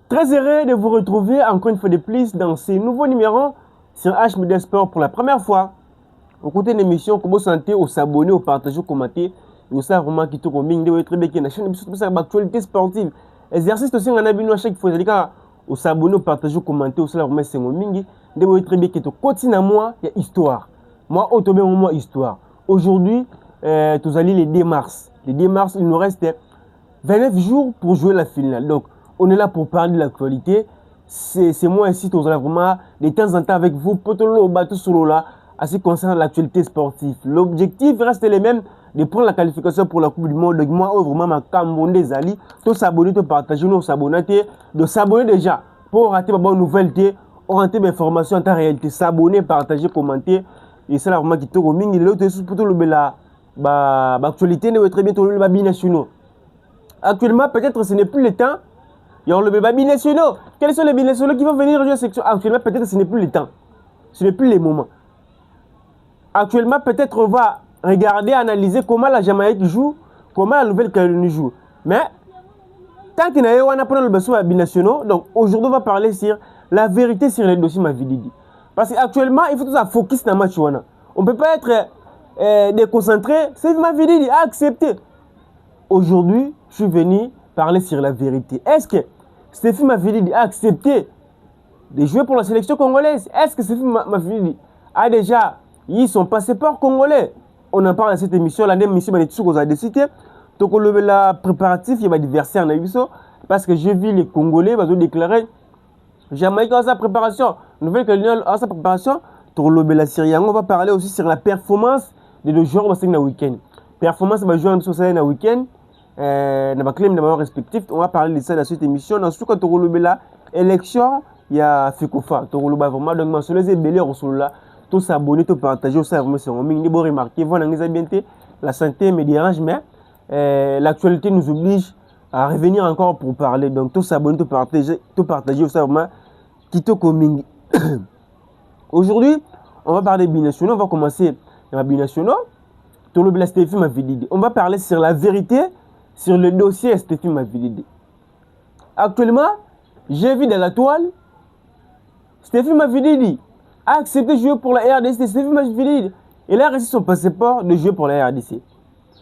Très heureux de vous retrouver encore une fois de plus dans ces nouveaux numéros sur HMD Sport pour la première fois. Au côté de l'émission, comment santé, au s'abonner, au partager, au commenter. Nous savons vraiment qui tout combien de très bien la chaîne de l'actualité sportive. Exercice aussi, on a vu à chaque fois. C'est-à-dire au s'abonner, au partager, au commenter, au savoir c'est mon mingi. De très bien qui tout continue à moi, il y a histoire. Moi, autrement, moi, histoire. Aujourd'hui, tous allez les 2 mars. Le 2 mars, il nous reste 29 jours pour jouer la finale. Donc, on est là pour parler de l'actualité. C'est moi ici, tous allez vraiment de temps en temps avec vous, pour tout le bateau solo là, à ce qui concerne l'actualité sportive. L'objectif reste le même, de prendre la qualification pour la Coupe du Monde. Donc, moi, vraiment, ma Cameroun des Ali, de s'abonner, de partager, de s'abonner, de s'abonner déjà pour rater ma bonne nouvelle, orienter mes informations en temps réalité, s'abonner, partager, commenter. Et c'est là vraiment qui te remet. L'autre, c'est pour tout le l'actualité, ne très bientôt le binationaux. Actuellement, peut-être ce n'est plus le temps. Il y a le débat binationaux. Quels sont les binationaux qui vont venir jouer à section? Actuellement, peut-être ce n'est plus le temps. Ce n'est plus les moments. Actuellement, peut-être on va regarder, analyser comment la Jamaïque joue, comment la Nouvelle-Calédonie joue. Mais, tant qu'il y a un appel de binationaux, donc aujourd'hui, on va parler sur la vérité sur les dossiers Mavididi. Parce qu'actuellement, il faut tout ça focus dans le match. On ne peut pas être déconcentré. C'est Mavididi à accepter. Aujourd'hui, je suis venu parler sur la vérité. Est-ce que Stéphie Mavididi a accepté de jouer pour la sélection congolaise? Est-ce que Stéphie Mavididi a déjà eu son passeport congolais? On en parle dans cette émission. La même émission, on a décidé. Donc, on a préparatif, il y a des adversaires dans l'émission. Parce que j'ai vu les Congolais, ils ont déclaré Jamaïque a sa préparation. Nouvelle-Calédonie a sa préparation. Pour la Syrie, on va parler aussi sur la performance de nos joueurs dans le week-end. Performance va jouer dans le week-end. Dans ma clé respectif, on va parler de ça dans cette émission. Ensuite, quand on a la élection, il y a Fekofa. On a vraiment donc mentionné les belles là. Tout s'abonner, tout partager, ça vraiment c'est un minimum remarqué. Voilà, nous avons bien la santé me dérange, mais l'actualité nous oblige à revenir encore pour parler. Donc tout s'abonner, tout partager, ça vraiment quitte coming. Aujourd'hui, on va parler binationaux. On va commencer la binationaux. Tout le Stéphie Mavididi. On va parler sur la vérité sur le dossier Stéphie Mavididi. Actuellement, j'ai vu dans la toile, Stéphie Mavididi a accepté de jouer pour la RDC. Stéphie Mavididi, il a reçu son passeport de jouer pour la RDC.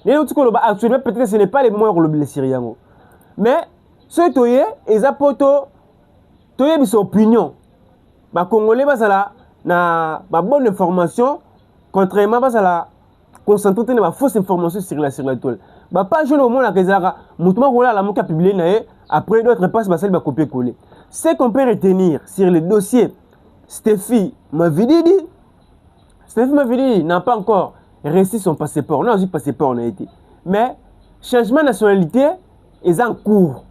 Actuellement, peut-être que ce n'est pas les moments pour le Syriens. Mais, ce toye, ils apportent son opinion. Les Congolais, na bonne information, contrairement à la concentrer sur la fausse information sur la toile. Pas jeune au monde à Kezara, Moutma Rola la mouka publié après d'autres passes basal va copier coller. Ce qu'on peut retenir sur le dossier Stéphie Mavididi n'a pas encore reçu son passeport. Non, j'ai passeport on a été. Mais changement de nationalité est en cours.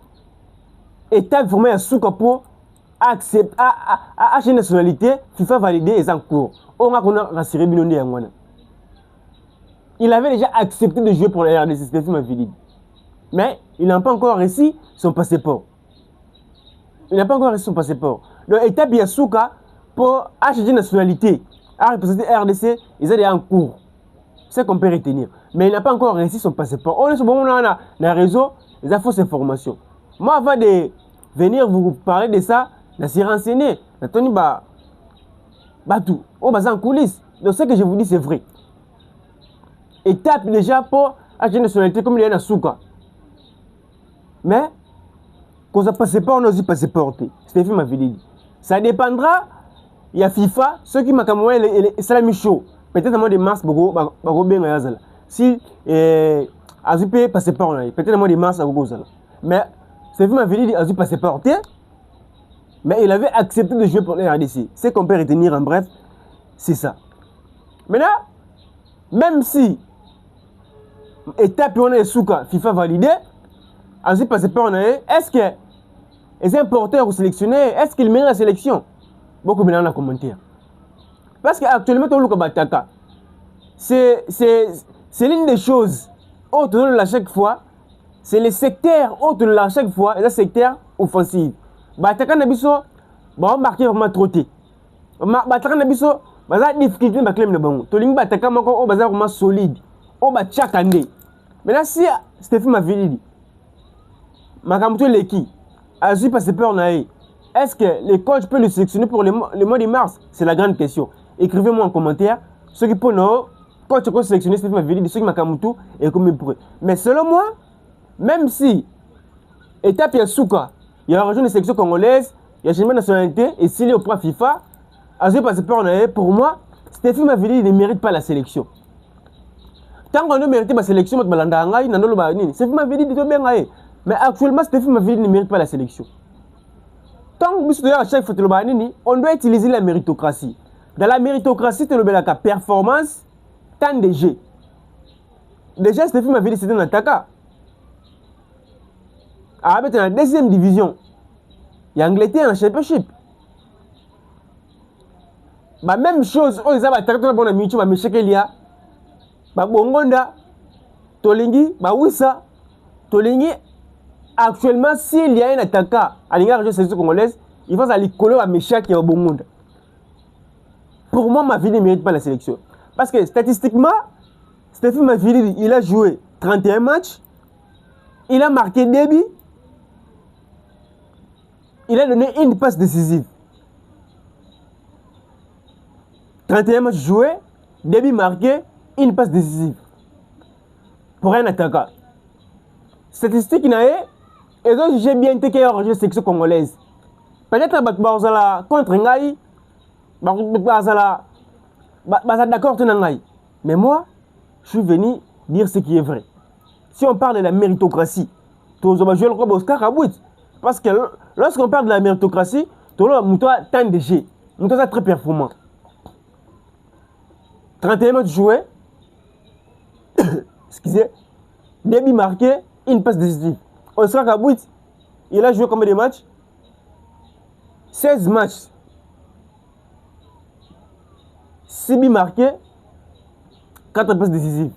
État vraiment à sous pour accepter à changer nationalité, FIFA validé est en cours. On a rassuré Binondi Angwana. Il avait déjà accepté de jouer pour la RDC, Stéphie Mavididi. Mais il n'a pas encore reçu son passeport. Il n'a pas encore reçu son passeport. Donc, étape Yasuka pour acheter une nationalité, à représenter la RDC, ils étaient en cours. C'est ce qu'on peut retenir. Mais il n'a pas encore reçu son passeport. On est sur le moment dans le réseau, il y a fausses informations. Moi, avant de venir vous parler de ça, je suis renseigné. Tony tout. On va en coulisses. Donc, ce que je vous dis, c'est vrai. Étape déjà pour acheter une nationalité comme il y a un Souka. Mais, quand ça passe pas, on a aussi passeport. Stéphie Mavididi. Ça dépendra, il y a FIFA, ceux qui m'ont c'est la même chose. Peut-être à mois de mars, si Azupé passeport, peut-être à mois de mars, mais Stéphie Mavididi a eu passeport. Mais il avait accepté de jouer pour les RDC. Ce qu'on peut retenir en bref, c'est ça. Maintenant, même si étape on est Souka, FIFA validé, ensuite passeport on est, est-ce que les importeurs ou sélectionnés, est-ce qu'ils mènent la sélection? Beaucoup de gens dans les commentaires. Parce qu'actuellement, tout le monde c'est l'une des choses autres de chaque fois, c'est les secteurs autres de chaque fois, et le secteur offensif. Bataka Nabiso, on marque vraiment trop tôt. Bataka Nabiso, baza difficulté de claim de bon. Toling Bataka mako o baza vraiment solide. O ba chakande. Mais là si Stéphie Mavididi, makamto leki, Azui passe peur naïe. Est-ce que les coachs peuvent le sélectionner pour le mois de mars? C'est la grande question. Écrivez-moi en commentaire. Ceux qui peuvent coach peut sélectionner Stéphane Mavilidi, ceux qui m'ont et comme pour eux. Mais selon moi, même si étape Yasuka, il y a une sélection congolaise, il y a changement de nationalité et s'il est au point FIFA, Azui passe peur naïe. Pour moi, Stéphane Mavilidi ne mérite pas la sélection. Tant qu'on ne mérite pas la sélection, Stéphane Mavilidi doit bien aller. Mais actuellement, Stéphane Mavilidi ne mérite pas la sélection. Tant que à chaque fois, on doit utiliser la méritocratie. Dans la méritocratie, tu as la performance, temps de jeu. Déjà, Stéphane Mavilidi, c'était un attaquant. Avec la deuxième division, il y a Angleterre en championship. Bah, même chose, on les a attaqués dans la mutuelle, mais chez Kelia, bah, Bongonda, Tolingi, bah, Wissa, Tolingi. Actuellement, s'il y a un attaquant à l'égard de la sélection congolaise, il va aller coller à Mécha qui est au bon monde. Pour moi, Mavilidi ne mérite pas la sélection. Parce que statistiquement, Stéphane Mavilidi, il a joué 31 matchs, il a marqué 2 buts, il a donné une passe décisive. 31 matchs joués, 2 buts marqués, une passe décisive. Pour un attaquant. Statistique, il y a et donc j'ai bien été qu'il y a une sélection congolaise. Peut-être que contre Ngaï, d'accord, mais moi, je suis venu dire ce qui est vrai. Si on parle de la méritocratie, parce que lorsqu'on parle de la méritocratie, tu as tant de jeux, tu es très performant. 31 matchs joués, excusez, 2 buts marqués, une passe décisive. Oscar Kabouit, il a joué combien de matchs? 16 matchs. 6 buts marqués, 4 passes décisives.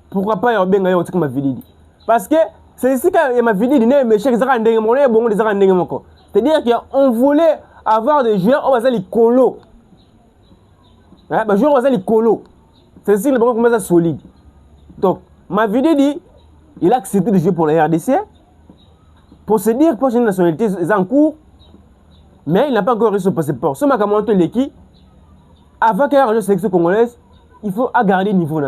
Pourquoi pas Yorben Gaïa Otik Mavilidi? Parce que c'est ici que Mavilidi n'est pas méchant, c'est-à-dire qu'on voulait avoir des joueurs, on va dire les colos. Les joueurs, on va dire les colos. C'est ici que le banc est solide. Donc, Mavilidi, il a accepté de jouer pour la RDC. Pour se dire que la nationalité est en cours, mais il n'a pas encore réussi à passer par. Ce m'a montré l'équipe, avant qu'il y ait une sélection congolaise, il faut garder le niveau.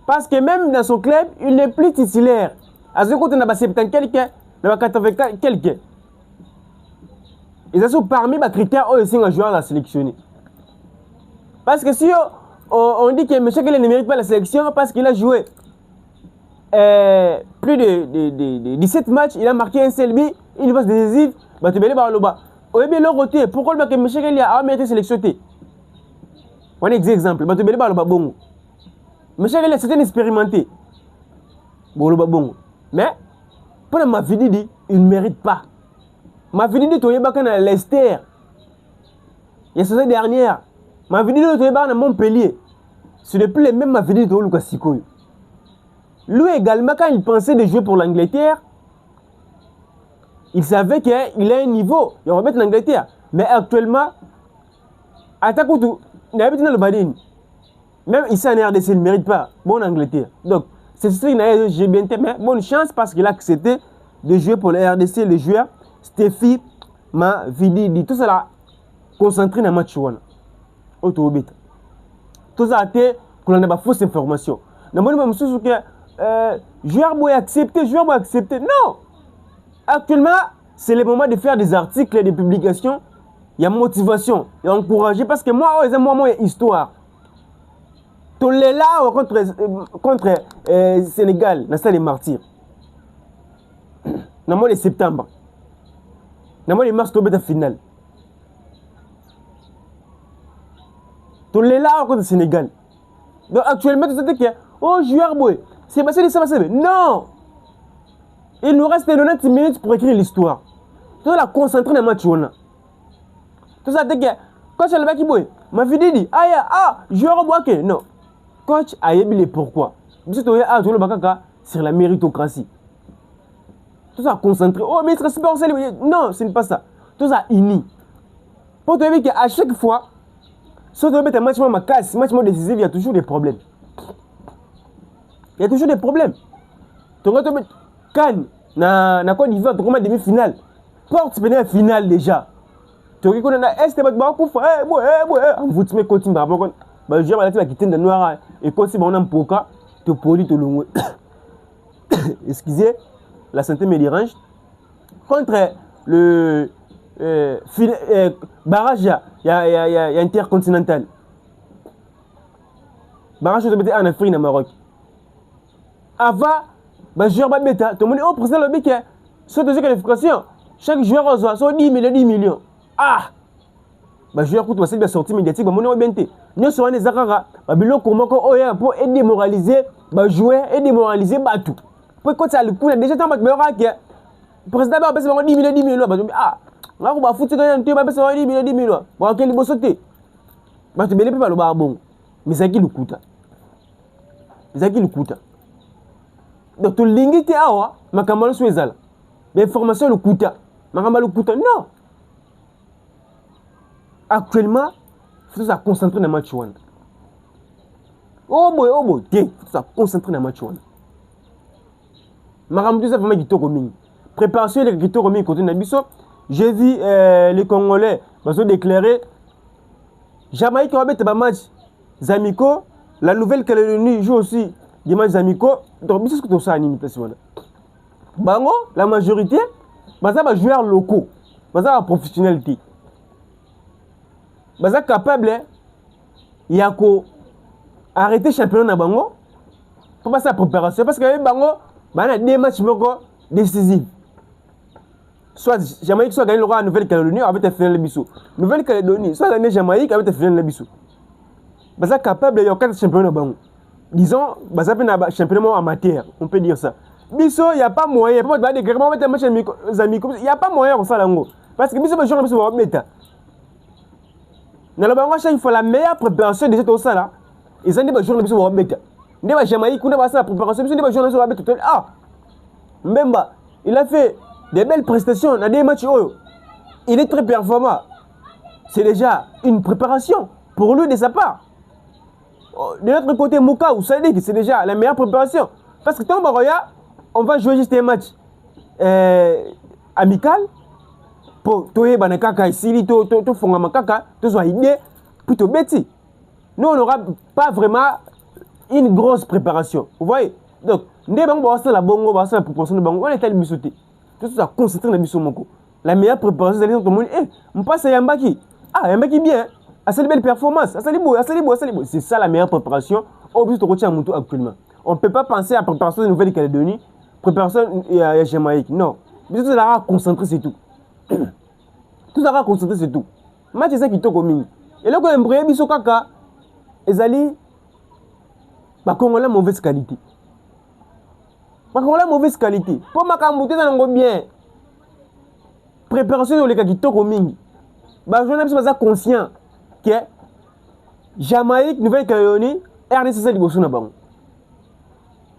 Parce que même dans son club, il n'est plus titulaire. À ce côté, il a passé quelqu'un, il a 80 quelqu'un. Et ça, c'est parmi les critères où il y a un joueur à sélectionner. Parce que si on dit que M. Kele ne mérite pas la sélection parce qu'il a joué plus de 17 matchs, il a marqué un seul but, une passe décisive, bah tu vas aller par le bas. L'autre côté, pourquoi le M. Kele a mérité sélectionné? On a un exemple, bah tu vas aller par le bas bongo. M. Kele c'était expérimenté. Bon, mais pour Mavilidi, il ne mérite pas. Mavilidi, tu es à Leicester. Il y a cette dernière. Mavilidi, tu es à Montpellier. Ce n'est plus le même Mavilidi que Lucas Sikoyo. Lui également, quand il pensait de jouer pour l'Angleterre, il savait qu'il a un niveau. Il va mettre l'Angleterre. Mais actuellement, Atakoutou, il n'a pas le badin. Même ici en RDC, il ne mérite pas. Bon, Angleterre. Donc, c'est ce que j'ai bien aimé. Mais bonne chance parce qu'il a accepté de jouer pour la RDC, le joueur Stéphane Mavilidi. Tout ça là, concentré dans le match. Tout ça a été qu'on a fausse information. Mais moi, je me que joueur doit accepter, Non! Actuellement, c'est le moment de faire des articles, des publications. Il y a motivation, il y a encouragé. Parce que moi, il y a histoire. Tout les là contre Sénégal, dans le stade des Martyrs. Dans le mois de septembre. Dans le mois de mars, tu as finale. Tout les là contre Sénégal. Donc actuellement, tu sais que joueur boy, c'est passé. Non! Il nous reste 90 minutes pour écrire l'histoire. Tu dois la concentrer dans le match. Tout ça, c'est que coach Albaki boy, Mavilidi, joueur boy, non. Coach a émis pourquoi. Sur la méritocratie. Tout ça concentré. Mais c'est pas non, ce n'est pas ça. Tout ça uni. Pour te dire qu'à chaque fois, si tu mets un match décisif, il y a toujours des problèmes. Tu vas te mettre Cannes, na Côte d'Ivoire, tu as demi-finale. porte pénale finale déjà. Tu reconnais na est ba ba kufa vous te mets continue ba bon ba joueur ba quitter dans noir et quand si ba on a poka te poli te longue. Excusez, la santé me dérange. Contre le barrage il y a intercontinental. Barrage de mettre en Afrique, au Maroc. Avant, bah joueur ba bêta, tout le monde oh président le bec, sur deux qualifications, chaque joueur reçoit 10 millions. Ah, bah joueur coûte passer de sortie médiatique, bah mon nom est bien té. Nous sommes des akara, bah bilo comment qu'on oya pour démoraliser, bah jouer et démoraliser bah tout. Pour quand ça le coup déjà tant que meilleur que président ba passer 10 millions, bah ah, là on va foutre quand tu vas passer 10 millions, bah quel beau sauter. Bah tu belé pas le bah bon, mais ça qui le coûte. Zaki Lukuta. Donc, tu l'ingité à ma camarade Suezal. Mais information le Kuta. Ma camarade Kuta, non. Actuellement, il faut se concentrer dans le match. Oh boy, il faut se concentrer dans le match. Ma camarade Suezal, il faut que préparation les guitares au côté Nabiso. J'ai vu les Congolais déclarer Jamaïque va mettre un match. Zamiko. La Nouvelle-Calédonie joue aussi des matchs amicaux. Donc, c'est ce que tu as dit. Bango, la majorité, c'est des joueurs locaux. C'est des professionnels. C'est capable de arrêter le championnat Bango pour passer à la préparation. Parce que Bango, il y a des matchs décisifs. Soit Jamaïque, soit gagné le roi à Nouvelle-Calédonie avec la finale de Bissau. Nouvelle-Calédonie, soit gagné Jamaïque avec la finale de Bissau. Baza capable de 4 championnats bango. Disons, baza peut un championnat amateur, on peut dire ça. Biso, il y a pas moyen, pour des gréements mettre un match amis, il y a pas moyen pour ça lango. Parce que biso ba joueur biso va mettre. Dans le bango il faut la meilleure préparation de cette ça là. Ils ont dit ba joueur biso va mettre. Ndé ba Jamaïque, on a passé la préparation, biso ba joueur biso va mettre. Ah. Mbemba, il a fait des belles prestations dans des matchs où il est très performant. C'est déjà une préparation pour lui de sa part. De l'autre côté, Mouka ou Sadik, c'est déjà la meilleure préparation. Parce que tant on va jouer juste un match amical pour toi, Banakaka, ici, tu fais un kaka, tu sois idée, plutôt bêtis. Nous, on n'aura pas vraiment une grosse préparation. Vous voyez? Donc, dès que on va la bongo, on va la préparation de bongo, on est allé bisouter. Tout ça, concentrer dans le bisou. La meilleure préparation, c'est tout le monde. On passe à Yambaki. Ah, Yambaki bien. Assez de belles performances, assez beau. C'est ça la meilleure préparation au but de retirer un mouton actuellement. On ne peut pas penser à la préparation de Nouvelle-Calédonie, préparation à Jamaïque. Non. Mais tout ça va concentrer, c'est tout. Tout ça va concentrer, c'est tout. Match, c'est ça qui est commun. Et là, quand on a un kaka, ils allaient. Bah, qu'on a la mauvaise qualité. Bah, qu'on a la mauvaise qualité. Pour ma camouté, ça n'a bien. Préparation de l'état qui est commun. Bah, je n'ai pas conscient que Jamaïque, Nouvelle-Calédonie, RDC c'est liboso na bango.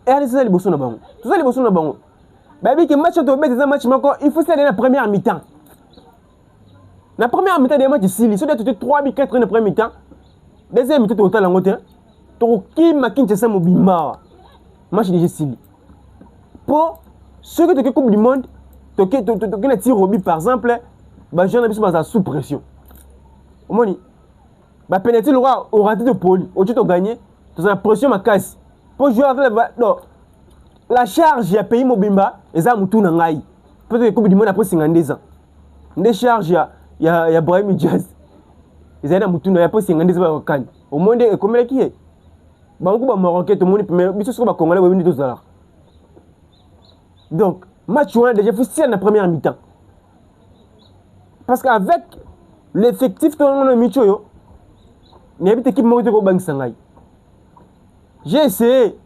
RDC c'est liboso na bango. Tout ça liboso na bango. Bah oui que match to bet des matchs encore, il faut ça dans la première mi-temps. La première mi-temps des matchs ici, so d'être 3 4 dans la première mi-temps. Deuxième mi-temps total en côté. To qui makin ça mobimba. Match déjà ici. Pour ceux qui te coupe du monde, to na tir au but par exemple, bah jeune biso ba sous pression. Au moins bah pénétrer le roi au raté de poli au tu gagné tu as la pression ma casse pour jouer avec la charge ya pays mobimba et ça mutu na ngai peut-être que coupe du monde après 52 ans des charges ya Brahim Diaz ils ont mutu na après 52 ans kan au monde et comme qui est ba ko ba marocain tout le monde mais biso so ba congolais ba venu tous là donc match on a déjà fait dans la première mi-temps parce qu'avec l'effectif que on a mis yo j'ai essayé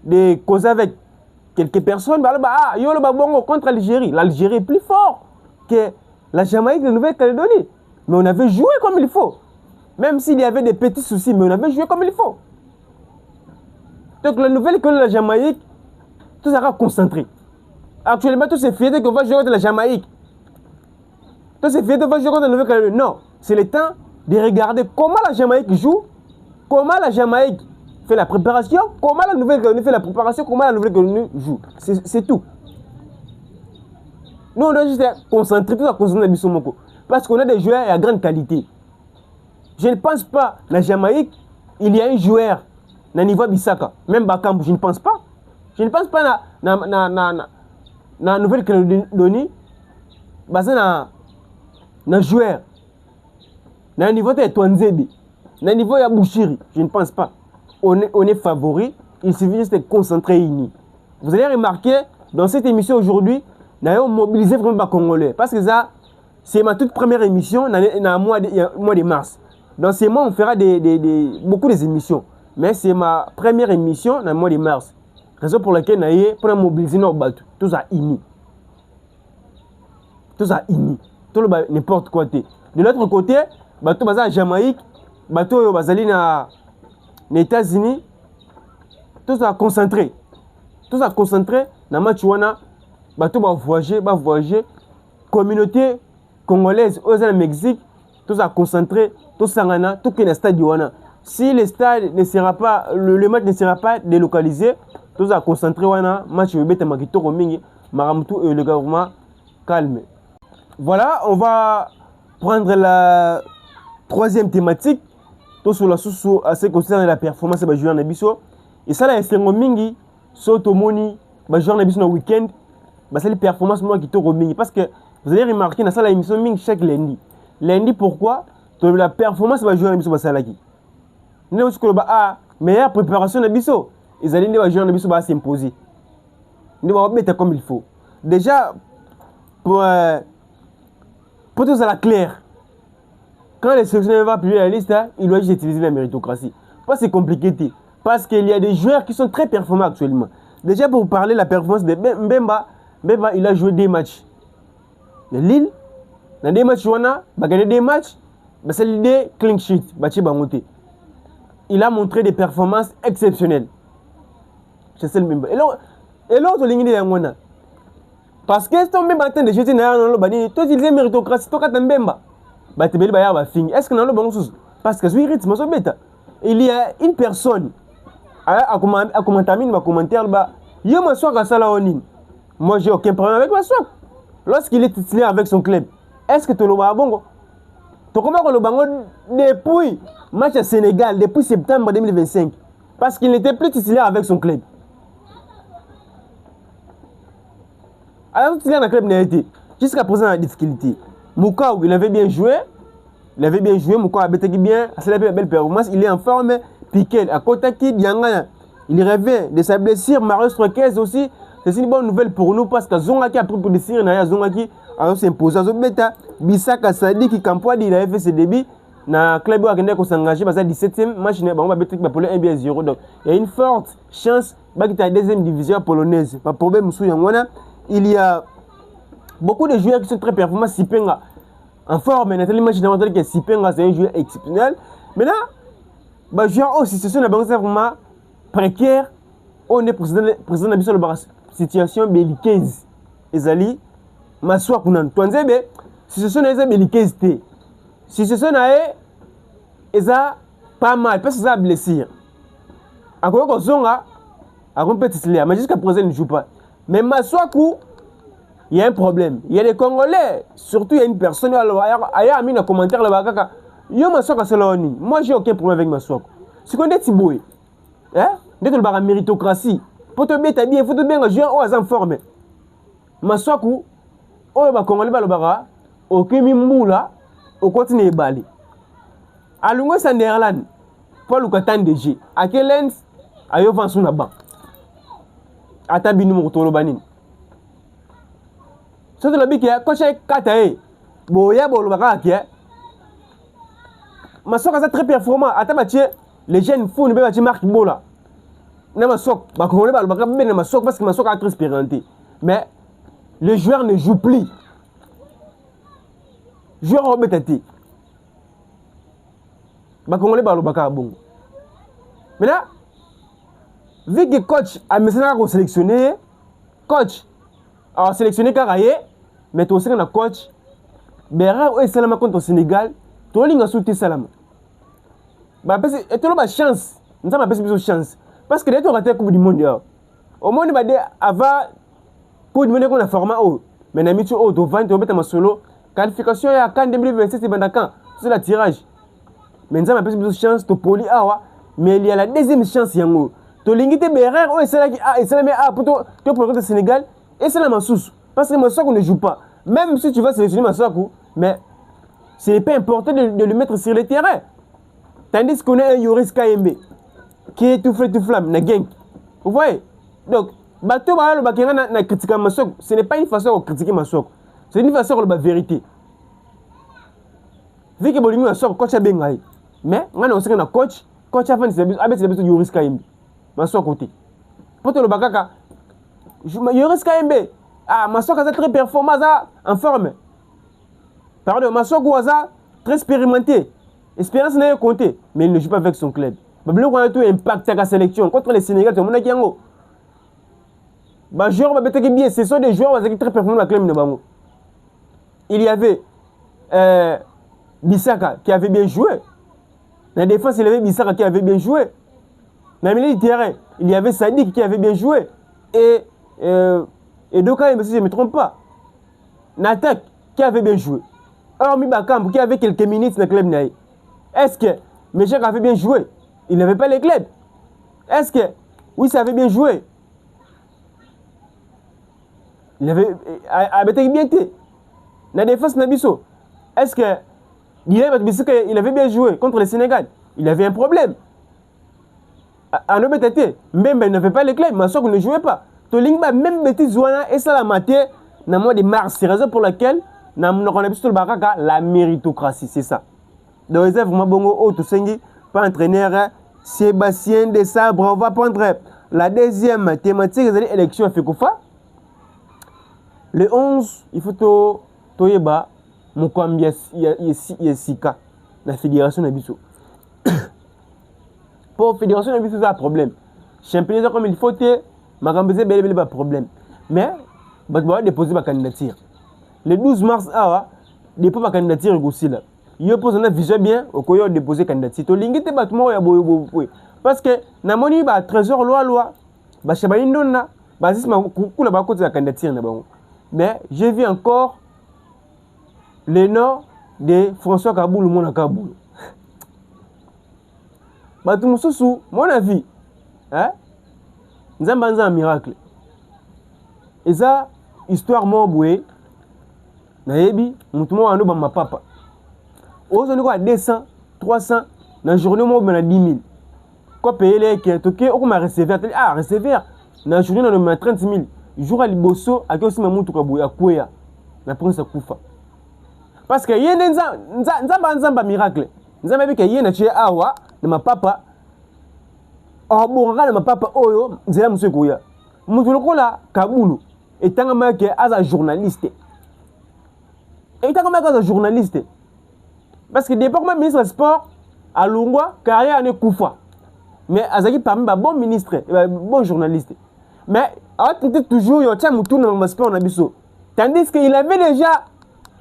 de causer avec quelques personnes. Contre l'Algérie. L'Algérie est plus fort que la Jamaïque de Nouvelle-Calédonie. Mais on avait joué comme il faut. Même s'il y avait des petits soucis, mais on avait joué comme il faut. Donc la Nouvelle-Calédonie de la Jamaïque, tout ça va concentrer. Actuellement, tout c'est fier qu'on va jouer contre la Jamaïque. Tout c'est fier qu'on va jouer contre la Nouvelle-Calédonie. Non, c'est le temps de regarder comment la Jamaïque joue, comment la Jamaïque fait la préparation, comment la Nouvelle-Calédonie fait la préparation, comment la Nouvelle-Calédonie joue. C'est tout. Nous, on doit juste concentrer, tout à concentrer dans Bissomoko. Parce qu'on a des joueurs à grande qualité. Je ne pense pas, la Jamaïque, il y a un joueur, na niveau Bissaka, même Bakambu, je ne pense pas. Je ne pense pas na Nouvelle-Calédonie, basé na joueur. Na niveau de Twanzebe, na niveau de Bouchiri, je ne pense pas. On est favori, il suffit juste de concentrer unis. Vous allez remarquer, dans cette émission aujourd'hui, nous avons mobilisé vraiment les Congolais. Parce que ça, c'est ma toute première émission dans le mois de mars. Dans ces mois, on fera beaucoup d'émissions. Mais c'est ma première émission dans le mois de mars. Raison pour laquelle nous avons mobilisé nos bateaux. Tout ça unis. Tout ça unis. Tout le n'importe quoi. De l'autre côté, bateau basé à Jamaïque, bateau basé aux États-Unis, tout ça concentré. Tout ça concentré dans le match wana, bateau va voyager, communauté congolaise au Mexique, tout ça concentré, tout ça ngana, tout que le stade wana. Si le stade ne sera pas, le match ne sera pas délocalisé, tout ça concentré wana, match va bête makito komingi, maramtu et le gouvernement calme. Voilà, on va prendre la troisième thématique, tout sur la sous à ce qui concerne la performance des joueurs nabiso. Et ça là, c'est un mingi, sotomoni, les joueurs nabiso dans le week-end, c'est les performances moi qui tournent mingi. Parce que vous allez remarquer dans ça la émission mingi chaque lundi. Lundi pourquoi? La performance des joueurs nabiso va s'alaki. Nous aussi que meilleure préparation nabiso, ils allaient les joueurs nabiso va s'imposer. Nous va mettre comme il faut. Déjà pour tout ça la clair. Quand les sélectionneurs vont publier la liste, ils doivent juste utiliser la méritocratie. Pas c'est compliqué. Parce qu'il y a des joueurs qui sont très performants actuellement. Déjà pour vous parler de la performance de Mbemba, il a joué des matchs. De Lille, dans des matchs, il a gagné des matchs, c'est l'idée clean sheet, il a montré des performances exceptionnelles. C'est ça le Mbemba. Et l'autre ligne de parce que si on met matin de jeter dans le bani, toi tu disais méritocratie, toi tu as Mbemba. Est-ce que dans le bon sens? Parce que il y a une personne à commenter ma commentaire moi j'ai aucun problème avec Massouk. Lorsqu'il est titulaire avec son club, est-ce que tu le vois bon? Tu comprends le bango depuis match à Sénégal depuis septembre 2025 parce qu'il n'était plus titulaire avec son club. Alors titulaire dans le club n'a été jusqu'à présent la difficulté. Moukao, il avait bien joué. Moukao a bien, c'est la belle performance, il est en forme. Piquet, à Kotaki, Diangana, il revient de sa blessure. Marius Troquez aussi, c'est une bonne nouvelle pour nous parce que Zongaki a pris pour décider, Zongaki a s'imposé. Bissaka Sadi, Kampoadi, il avait fait ses débuts. Dans le club qui s'engagé, parce que 17e match, pour le 1-0. Donc, il y a une forte chance qu'il y ait la deuxième division polonaise. Pas de problème, il y a beaucoup de joueurs qui sont très performants. Sipenga en forme, Nathalie Machinamatel que Sipenga c'est un joueur exceptionnel. Maintenant, les joueurs aussi, ce sont des vraiment précaires. On est président de la situation belliqueuse. Ezali, Maswa Kunan, Twanzebe, si ce sont des belliqueuses, si ce sont des pas mal, parce que ça blessure. Encore que Zonga, a un petit slayer, mais jusqu'à présent, il ne joue pas. Mais Maswaku, il y a un problème. Il y a des Congolais, surtout il y a une personne, ailleurs, mis un commentaire là-bas, yo Maswaku, c'est là. Moi, j'ai aucun problème avec Maswaku. C'est qu'on est Tiboué. Hein? Dès que la méritocratie, pour te mettre bien, il faut te bien jouer en forme. Maswaku, on va Congolais, aucun mimoula, au continent Bali. À l'Ungo Sanderland, Paul Katan DG, à quel lens, à Yovan Sunaban. Atabi numéro Tolobanin. Ce que le bic est coché Katae, Boya Bolobaka, ma soeur est très performant. Atabaché, les jeunes fous ne peuvent pas marquer Bola. Ma soeur, parce que ma soeur est très expérimentée. Mais les joueurs ne jouent plus. Joueurs ont bêté. Bakongolais Balobaka bon. Maintenant, vu que coach a sélectionné, coach a sélectionné Karaye, mais tu sais que coach, Béra ou Salama contre le Sénégal, tu as une soutien Salama. Et tu as une chance, nous avons une chance. Parce que tu as raté la Coupe du Monde. Au monde, avant, Coupe du Monde, on a formé. Mais na mitu auto 20 to beta masolo qualification ya CAN 2026 c'est bandakan c'est la tirage. Mais nzama pesi biso chance to poli awa mais il y a la deuxième chance yango. To lingite berrer o esala ki ah esala mais ah pour to pour le Sénégal et c'est la Masusu parce que Masuku ne joue pas. Même si tu vas sélectionner Masuku mais ce n'est pas important de le mettre sur le terrain. Tandis qu'on a un Yoris KMB qui est tout flamme na gang. Vous voyez? Donc bateau ba lo bakenga na critiquer Masuku, ce n'est pas une façon de critiquer Masuku. C'est une façon de la vérité. Vu que bolimi Masuku coach a bengai. Mais ngana oseka na coach a fait service avec service Yoris KMB. Masuku côté. Pour le bakaka Yoris KMB ah Masuku a très performant en forme. Pardon, Masuku a très expérimenté. Expérience n'a pas compté, mais il ne joue pas avec son club. Babylon a tout impact à la sélection contre les Sénégalais. Tout le monde a dit bah joueurs bien, ce sont des joueurs qui très performants dans le club de Bango. Il y avait Bissaka qui avait bien joué. Dans la défense, il y avait Bissaka qui avait bien joué. Dans le milieu du terrain, il y avait Sadik qui avait bien joué. Et Doka, si je ne me trompe pas, Natak qui avait bien joué. Hormis Bakambu qui avait quelques minutes dans le club. Est-ce que Méchak avait bien joué? Il n'avait pas les clubs. Est-ce que oui, ça avait bien joué? Il avait bien été. La défense Nabiso. Est-ce que il avait bien joué contre le Sénégal? Il avait un problème. En Obétaté, même il n'avait pas les clubs, mais il ne jouait pas. Tolingba, même Betty Zouana et ça la maté, dans le mois de mars. C'est la raison pour laquelle on a vu la méritocratie. C'est ça. Donc, c'est vraiment bon. Pas entraîneur, Sébastien Desabre. On va prendre la deuxième thématique des élections à Fekoufa. Le 11, il faut Toyeba, Mokwambia Yesika, la fédération Nabiso. Pour la fédération Nabiso, c'est un problème. Championnat comme il faut, Magambese Bélé pas problème. Mais, il va déposer ma candidature. Le 12 mars, dépose ma candidature aussi là. Il pose un vision bien, au coin de déposer candidature. Tu l'ingite battement ya boy. Parce que, na moni ba trésor loi, ba chabani ndona, ba zis ma kula ba côté la candidature na bango. Mais j'ai vu encore le nom de François Kaboul, mon Kaboul. Batumususu, mon avis, hein? Nzambanza un miracle. Et ça, histoire moboué, naebi, moutumo ando ba ma papa. Aujourd'hui, quoi, 200, 300, dans la journée, on a 10 000. Quoi, payer les quêtes, ok, on m'a recevoir. Ah, recevoir, dans la journée, on a 30 000. Jour à Liboso, à qui aussi m'a montré à Kouya, la prince à Koufa. Parce que y a un miracle. Nous avons vu qu'il y a un tué awa de ma papa. Oh, bon, de ma papa, oh, c'est là, monsieur Kouya. Moutouloko là, Kaboulou, et tant que un journaliste. Et tant que un journaliste. Parce que depuis que ministre des Sports, à Lungwa, carrière n'est Koufa. Mais Azaki parmi les bons ministres, bons journalistes. Mais toujours, il y a un sport en abisso. Tandis qu'il avait déjà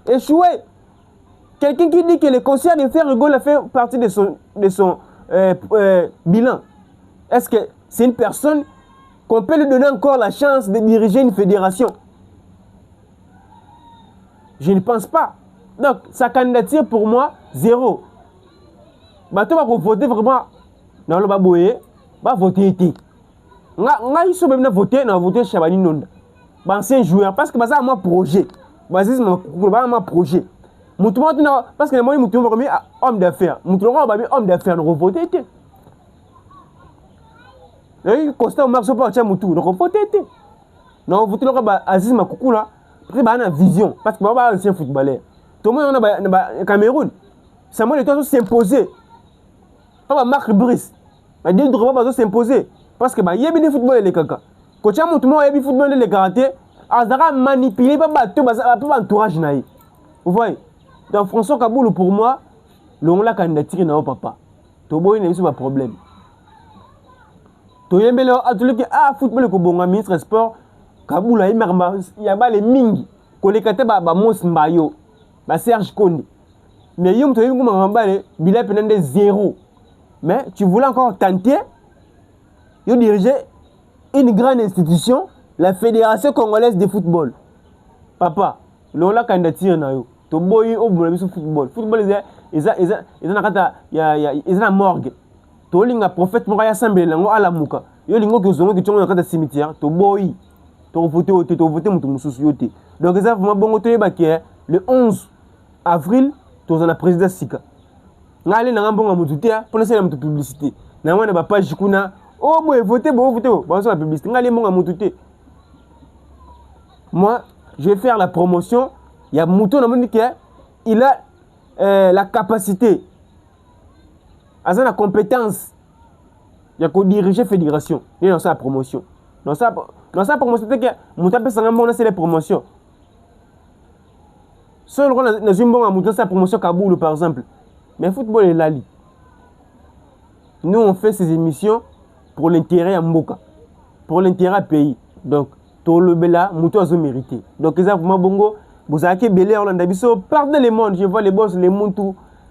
échoué. Quelqu'un qui dit que le conseil de faire rigole a fait partie de son bilan. Est-ce que c'est une personne qu'on peut lui donner encore la chance de diriger une fédération? Je ne pense pas. Donc, sa candidature pour moi, 0. Tu vas voter vraiment dans le Baboye, va voter. Ils sont même voté, on a voté Chabani Nonda. Ancien joueur, parce que c'est un projet. C'est un projet. Parce que moi, je suis homme d'affaires. Je suis homme d'affaires, on a voté. Constant marche pas à Moutou, on a voté. On a voté Aziz Makoukoula, parce qu'il a une vision, parce que c'est un ancien footballeur. Tout le monde a Cameroun. Samuel Eto'o s'imposer. Pas Marc Brice. Mais Dieu doit s'imposer. Parce que il y a bien football les caca. Quand tu as mon tournoi, il y a football les karaté. Azara manipulé pas entourage naï. Vous voyez. Donc François Kaboul pour moi, l'on l'a candidature na papa. Tobo il n'a pas problème. Toyembele atulé que football ko bonga ministre sport Kaboul il y a pas les mingi. Ko les kate ba Mos Mbayo. Ba Serge Kondi. Mais yom toyem ko mambale bila penende 0. Mais tu voulais encore tenter de diriger une grande institution, la Fédération congolaise de football. papa lola candidature na yo to boyi o bola biso football eza na kata eza na morgue to linga prophète mo ya sambela ngo ala muka yo lingo ke zongo ke chongo na kata cimetière to boyi to voter mutu mususu yote donc eza vraiment bongo to yeba ke le 11 avril to za na président sika ngale na ngambonga mutu te pona sala mutu publicité na mwana ba page kuna oh boy voter ba la publicité ngale monga mutu te. Moi je vais faire la promotion. Il y a Mouton il a la capacité, il a la compétence, il a diriger fédération. Il a la promotion. Dans sa promotion, c'est que Mouton c'est les promotions. Seul rôle dans une bonne Mouton, c'est la promotion Kaboul par exemple. Mais le football est là. Nous on fait ces émissions pour l'intérêt à Mboka, pour l'intérêt à pays. Donc tout le bela Mouton a mérité. Donc ils ont vraiment bongo. Vous avez belé en Landabiso, partout le monde, je vois les boss, les Muntu,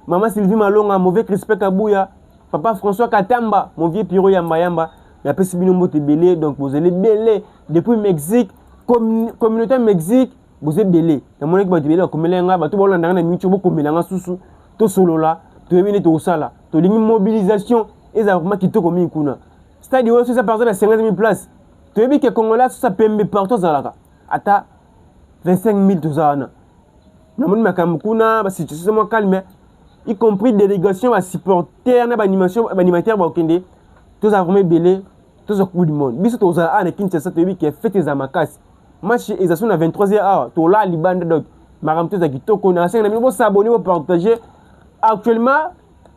maman Sylvie Malonga, mauvais respect Kabouya, papa François Katamba, mon vieux Piro Yamba Yamba, il y a pas de mots belé, donc vous allez belé depuis Mexique, communauté Mexique, vous êtes belé. La monnaie que vous belé, comme l'enga, tout le monde a un mutuo, comme l'enga sous, tout solo là, tout le monde tout ça là, tout le mobilisation, et ça vraiment qui tout comme une kuna. C'est-à-dire que ça par exemple à 50 000 places, tout le monde qui est congolais, ça peut me partout ça là. Ata 25 000 tout ça. Namoni makamukuna, ba situation mo calme, y compris délégation, ba supporter, na ba animateur ba okende, tous a vraiment belé, tous au coup du monde. Biso to za ana Kinshasa to bi qui fait tes amakas. Match exaction à 23h, to là libanda donc makamto za kitoko na 5 000 s'abonner ou partager. Actuellement,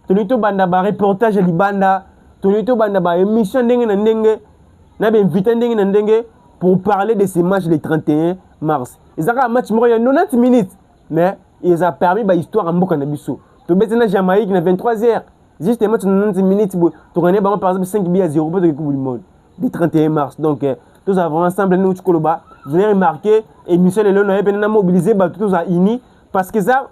to banda ba reportage libanda, to banda ba émission ndenge na ndenge, na ba invité ndenge na ndenge pour parler de ces matchs le 31 mars. Ils ont un match il y a 90 minutes, mais ils ont permis l'histoire en Mboka Nabiso. Tu bêtes na Jamaïque na 23h, juste un match de 90 minutes, tu connais par exemple 5 billets à 0 pour le Coupe du Monde, le 31 mars. Donc, tous avons ensemble, nous, vous avez remarqué, et Michel et Léon ont mobilisé, tous à INI, parce que ça,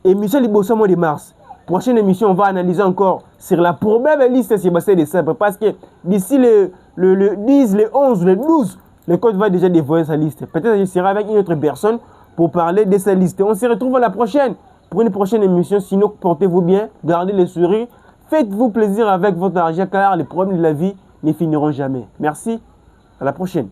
et Michel est au mois de mars. Prochaine émission, on va analyser encore sur la probable liste Sébastien de Sabre, parce que d'ici le 10, le 11, le 12, le code va déjà dévoiler sa liste. Peut-être qu'il sera avec une autre personne pour parler de sa liste. On se retrouve à la prochaine pour une prochaine émission. Sinon, portez-vous bien, gardez les sourires, faites-vous plaisir avec votre argent car les problèmes de la vie ne finiront jamais. Merci, à la prochaine.